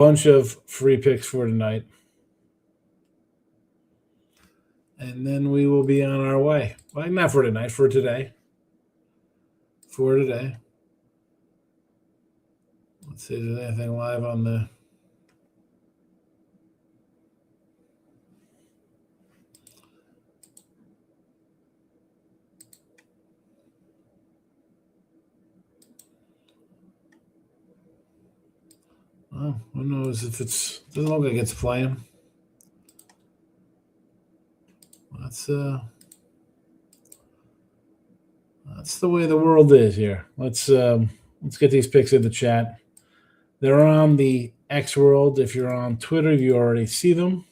Bunch of free picks for tonight. And then we will be on our way. Well, not for tonight, for today. For today. Let's see if there's anything live on the... Well, who knows if it's... Doesn't look like it's playing. That's the way the world is here. Let's get these picks in the chat. They're on the X world. If you're on Twitter, you already see them.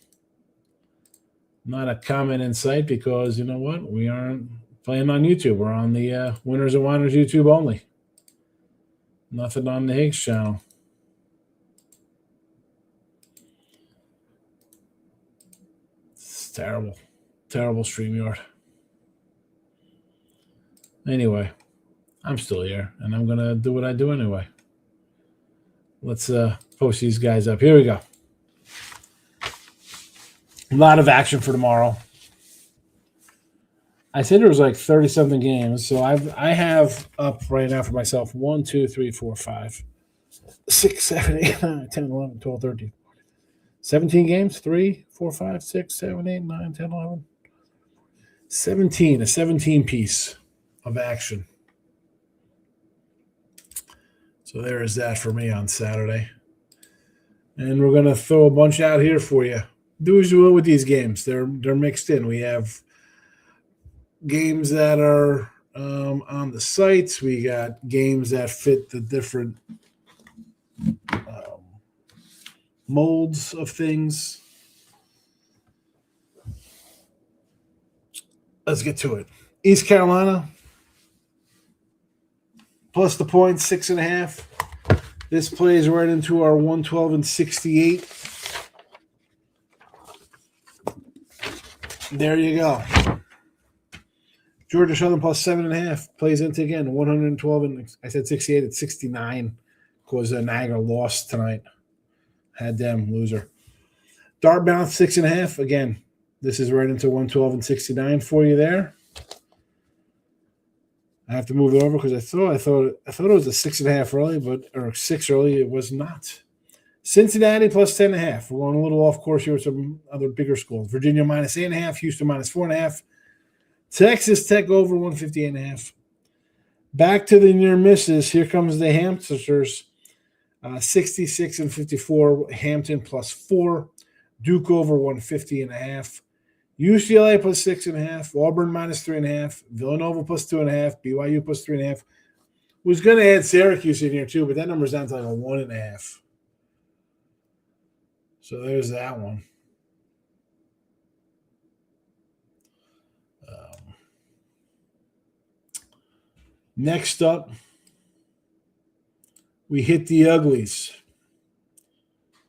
Not a comment in sight because you know what? We aren't playing on YouTube. We're on the Winners and Whiners YouTube only. Nothing on the Higgs channel. It's terrible. Terrible StreamYard. Anyway, I'm still here, and I'm going to do what I do anyway. Let's post these guys up. Here we go. A lot of action for tomorrow. I said there was like 30-something games, so I have up right now for myself 1, 2, 3, 4, 5, 6, 7, 8, 9, 10, 11, 12, 13, 17 games. 3, 4, 5, 6, 7, 8, 9, 10, 11. 17, a 17-piece of action. So there is that for me on Saturday. And we're going to throw a bunch out here for you. Do as you will with these games. They're mixed in. We have games that are on the sites. We got games that fit the different molds of things. Let's get to it. East Carolina, plus the points, 6.5. This plays right into our 112 and 68. There you go. Georgia Southern plus 7.5 plays into again 112 and I said 68 at 69 because Niagara lost tonight. Had them loser. Dartmouth 6.5 again. This is right into 112 and 69 for you there. I have to move it over because I thought it was a 6.5 early, or 6 early. It was not. Cincinnati plus 10.5. We're going a little off course here with some other bigger schools. Virginia minus 8.5. Houston minus 4.5. Texas Tech over 158.5. Back to the near misses. Here comes the Hamsters. 66 and 54. Hampton plus 4. Duke over 150.5. UCLA plus 6.5. Auburn minus 3.5. Villanova plus 2.5. BYU plus 3.5. Was going to add Syracuse in here too, but that number's down to like a 1.5. So there's that one. Next up, we hit the uglies.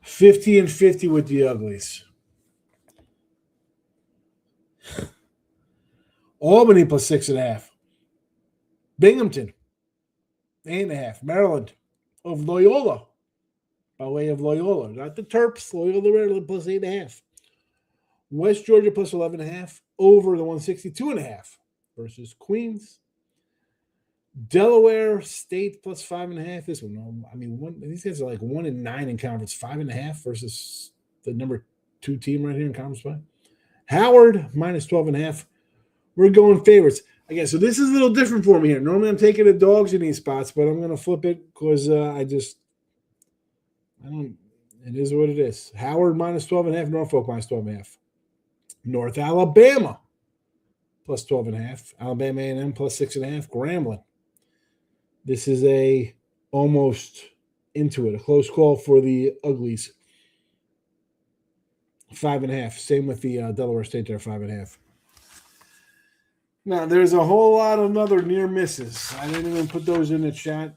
50 and 50 with the uglies. Albany plus 6.5. Binghamton, 8.5. Maryland of Loyola, by way of Loyola. Not the Terps, Loyola Maryland plus 8.5. West Georgia plus 11.5. Over the 162.5 versus Queens. Delaware State plus 5.5. This one, I mean, these guys are like 1-9 in conference. 5.5 versus the number 2 team right here in conference play. Howard minus 12.5. We're going favorites. Again, so this is a little different for me here. Normally I'm taking the dogs in these spots, but I'm going to flip it because it is what it is. Howard minus 12.5. Norfolk minus 12.5. North Alabama plus 12.5. Alabama A&M plus 6.5. Grambling. This is a almost into it. A close call for the uglies. 5.5. Same with the Delaware State there, 5.5. Now, there's a whole lot of other near misses. I didn't even put those in the chat.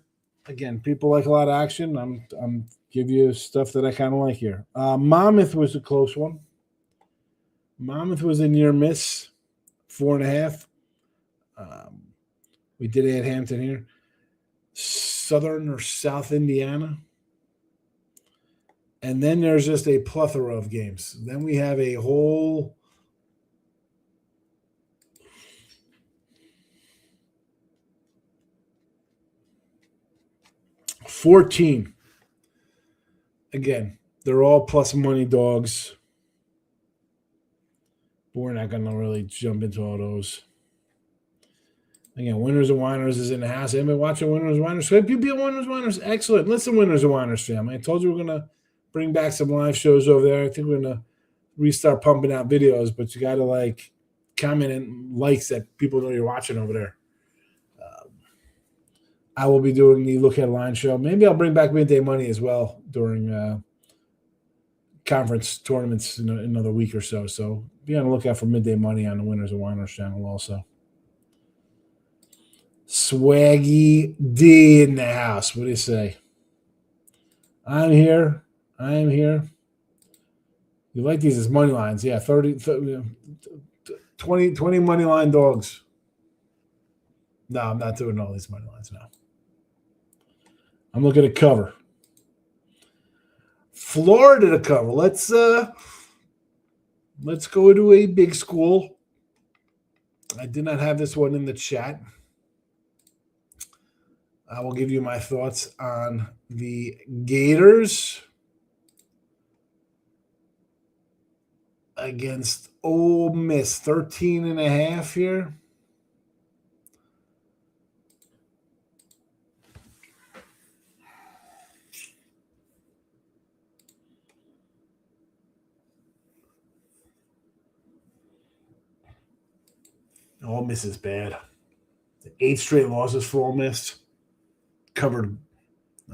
Again, people like a lot of action. I'm give you stuff that I kind of like here. Monmouth was a close one. Monmouth was a near miss, 4.5. We did add Hampton here. Southern or South Indiana. And then there's just a plethora of games. Then we have a whole 14. Again, they're all plus money dogs. But we're not going to really jump into all those. Again, Winners and Whiners is in the house. Anybody watching Winners and Whiners? If you be a Winners and Whiners, excellent. Listen, Winners and Whiners family. I told you we're going to bring back some live shows over there. I think we're going to restart pumping out videos, but you got to comment and likes that people know you're watching over there. I will be doing the Look Headline show. Maybe I'll bring back Midday Money as well during conference tournaments in another week or so. So be on the lookout for Midday Money on the Winners and Whiners channel also. Swaggy D in the house. What do you say? I'm here. You like these as money lines. Yeah, 20 money line dogs. No, I'm not doing all these money lines now. I'm looking at cover. Florida to cover. Let's go to a big school. I did not have this one in the chat. I will give you my thoughts on the Gators against Ole Miss. 13.5 here. Ole Miss is bad. 8 straight losses for Ole Miss. I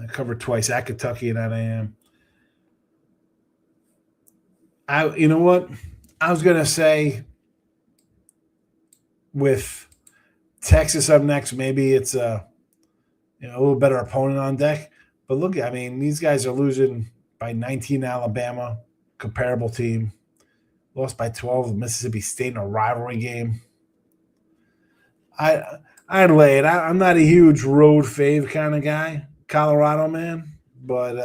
covered twice at Kentucky and at A&M. You know what? I was gonna say with Texas up next, maybe it's a little better opponent on deck. But look, I mean, these guys are losing by 19 Alabama, comparable team. Lost by 12 Mississippi State in a rivalry game. I'd lay it. I'm not a huge road fave kind of guy, Colorado man, but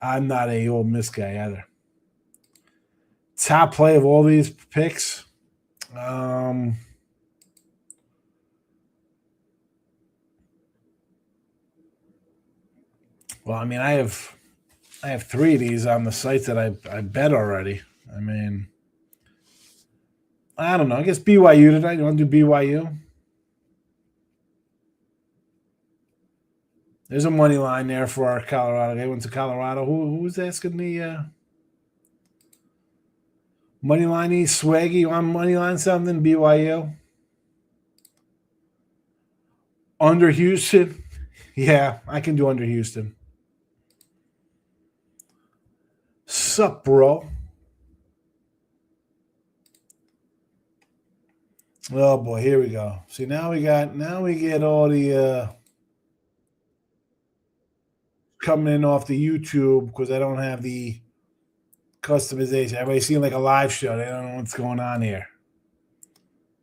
I'm not a Ole Miss guy either. Top play of all these picks. Well, I mean, I have 3 of these on the sites that I bet already. I mean, I don't know. I guess BYU tonight. You want to do BYU? There's a money line there for our Colorado. They went to Colorado. Who's asking the money line? Swaggy, you want money line something? BYU? Under Houston? Yeah, I can do under Houston. Sup, bro? Oh boy, here we go. See, now we get all the coming in off the YouTube because I don't have the customization. Everybody's seeing like a live show. They don't know what's going on here.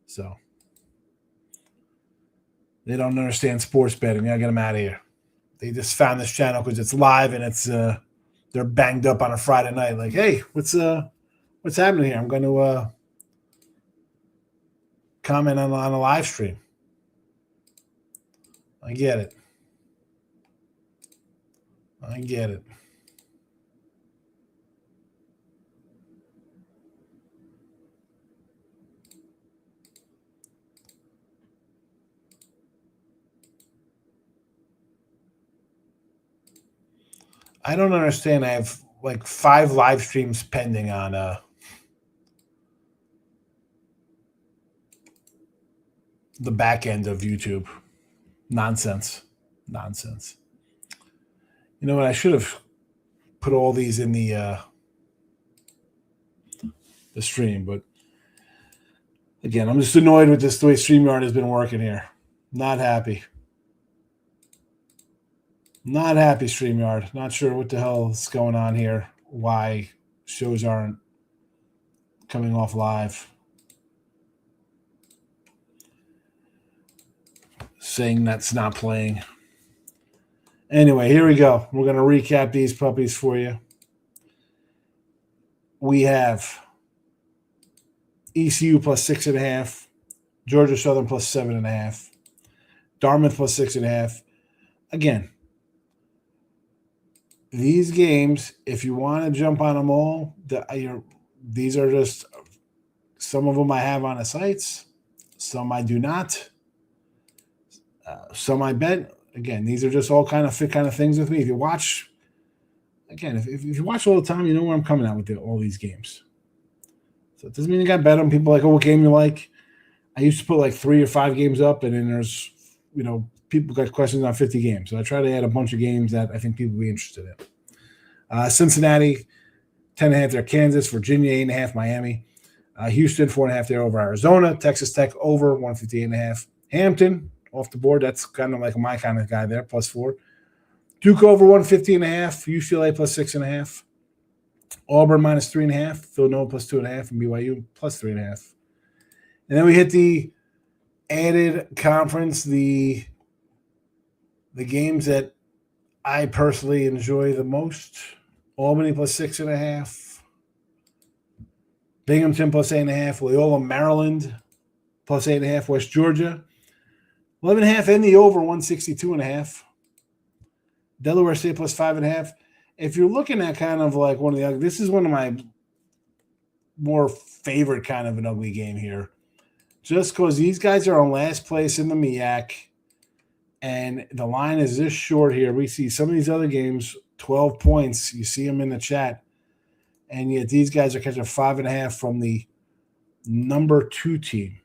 So they don't understand sports betting. I get them out of here. They just found this channel because it's live and it's they're banged up on a Friday night. Like, hey, what's happening here? I'm going to comment on a live stream. I get it. I don't understand. I have like 5 live streams pending on the back end of YouTube. Nonsense. You know what? I should have put all these in the stream, but again, I'm just annoyed with the way StreamYard has been working here. Not happy. StreamYard. Not sure what the hell is going on here. Why shows aren't coming off live. Saying that's not playing. Anyway, here we go. We're going to recap these puppies for you. we have ECU plus 6.5, Georgia Southern plus 7.5, Dartmouth plus 6.5. Again, these games, if you want to jump on them all, these are just some of them I have on the sites, some I do not, some I bet. Again, these are just all kind of fit kind of things with me. If you watch, again, if you watch all the time, you know where I'm coming at with all these games. So it doesn't mean you got bet them. People are like, oh, what game you like? I used to put like 3 or 5 games up, and then there's, people got questions on 50 games. So I try to add a bunch of games that I think people will be interested in. Cincinnati, 10.5 there. Kansas, Virginia, 8.5. Miami. Houston, 4.5 there over Arizona. Texas Tech over 158.5. Hampton off the board. That's kind of like my kind of guy there, plus 4. Duke over 150.5. UCLA plus 6.5. Auburn minus 3.5. Villanova plus 2.5. And BYU plus 3.5. And then we hit the added conference, the games that I personally enjoy the most. Albany plus 6.5. Binghamton plus 8.5. Loyola, Maryland plus 8.5. West Georgia 11.5 in the over 162.5. Delaware State plus 5.5. If you're looking at kind of like one of the, this is one of my more favorite kind of an ugly game here, just because these guys are on last place in the MEAC, and the line is this short here. We see some of these other games 12 points. You see them in the chat. And yet these guys are catching 5.5 from the number 2 team.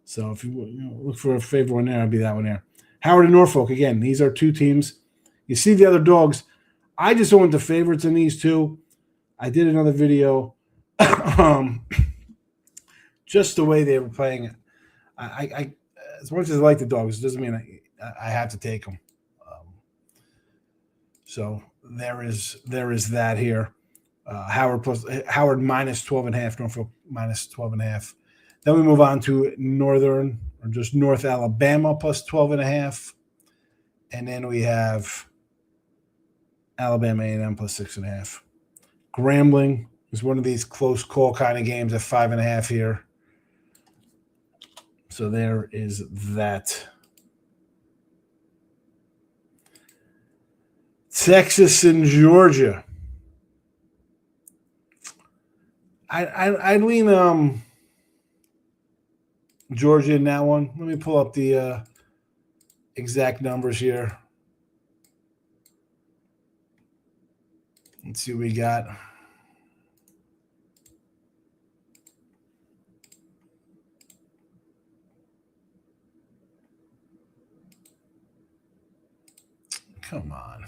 So if you look for a favorite one there, I'll be that one there. Howard and Norfolk, again, these are 2 teams. You see the other dogs. I just went the favorites in these 2. I did another video. Just the way they were playing. I as much as I like the dogs, it doesn't mean I have to take them. So there is that here. Howard minus 12.5, Norfolk minus 12.5. Then we move on to Northern, or just North Alabama plus 12.5. And then we have Alabama A&M plus 6.5. Grambling is one of these close call kind of games at 5.5 here. So there is that. Texas and Georgia. I lean Georgia in that one. Let me pull up the exact numbers here. Let's see what we got. Come on.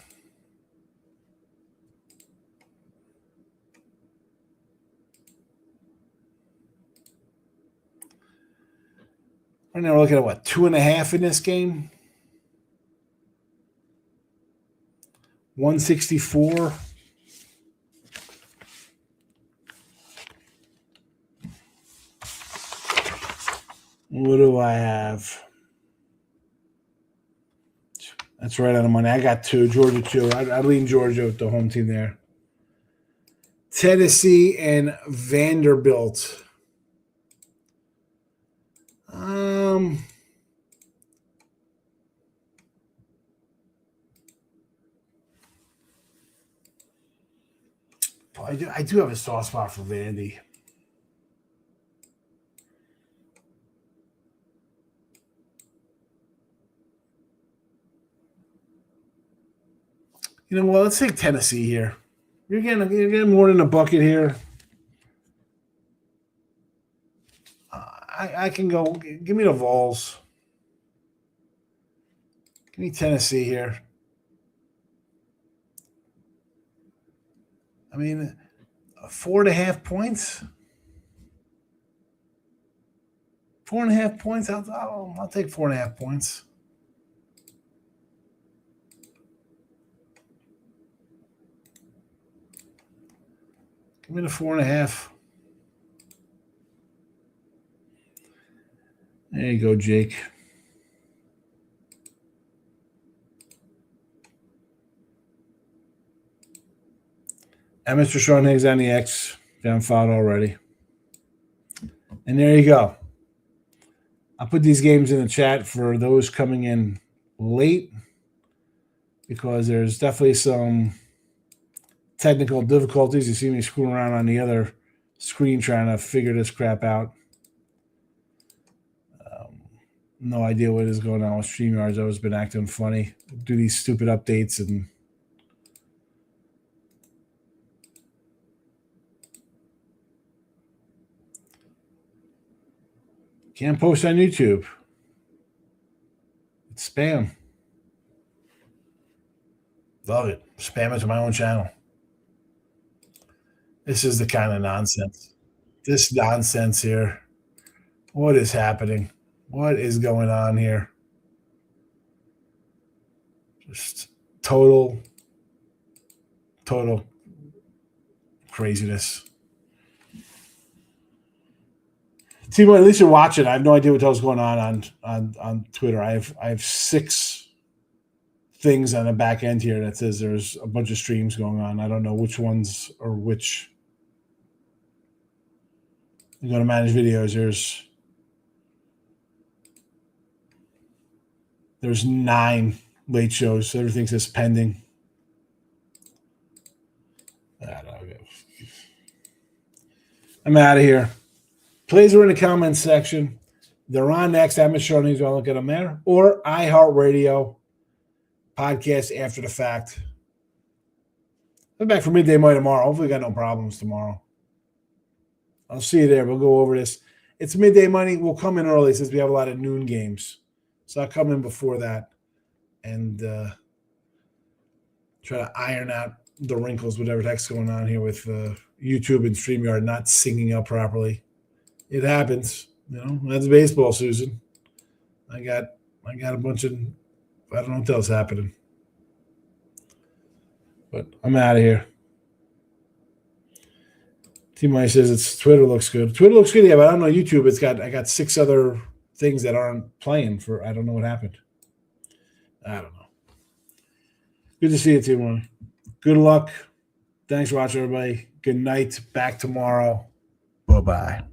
Right now we're looking at what, 2.5 in this game? 164. What do I have? That's right on the money. I got 2. Georgia 2. I lean Georgia with the home team there. Tennessee and Vanderbilt. I do have a soft spot for Vandy. You know what? Let's take Tennessee here. You're getting more than a bucket here. I can go. Give me the Vols. Give me Tennessee here. I mean, 4.5 points. 4.5 points. I'll take 4.5 points. Give me the 4.5. There you go, Jake. And Mr. Sean Higgs on the X. Found fouled already. And there you go. I'll put these games in the chat for those coming in late because there's definitely some technical difficulties. You see me screwing around on the other screen trying to figure this crap out. No idea what is going on with StreamYard's always been acting funny. Do these stupid updates and can't post on YouTube. It's spam. Love it. Spam it to my own channel. This is the kind of nonsense. This nonsense here. What is happening? What is going on here? Just total craziness. Timo, at least you're watching. I have no idea what the hell's going on Twitter. I have 6 things on the back end here that says there's a bunch of streams going on. I don't know which ones or which. You go to manage videos. There's 9 late shows. So everything says pending. I don't know. I'm out of here. Plays are in the comments section. They're on next. I'm sure you want to look at them there. Or iHeartRadio podcast after the fact. I'm back for midday money tomorrow. Hopefully, got no problems tomorrow. I'll see you there. We'll go over this. It's midday money. We'll come in early since we have a lot of noon games. So I'll come in before that and try to iron out the wrinkles, whatever the heck's going on here with YouTube and StreamYard not syncing up properly. It happens, That's baseball, Susan. I got a bunch of I don't know what else happening, but I'm out of here. T-Mike says it's Twitter looks good. Twitter looks good, yeah, but I don't know YouTube. I got 6 other things that aren't playing for. I don't know what happened. I don't know. Good to see you, T-Mike. Good luck. Thanks for watching, everybody. Good night. Back tomorrow. Bye-bye.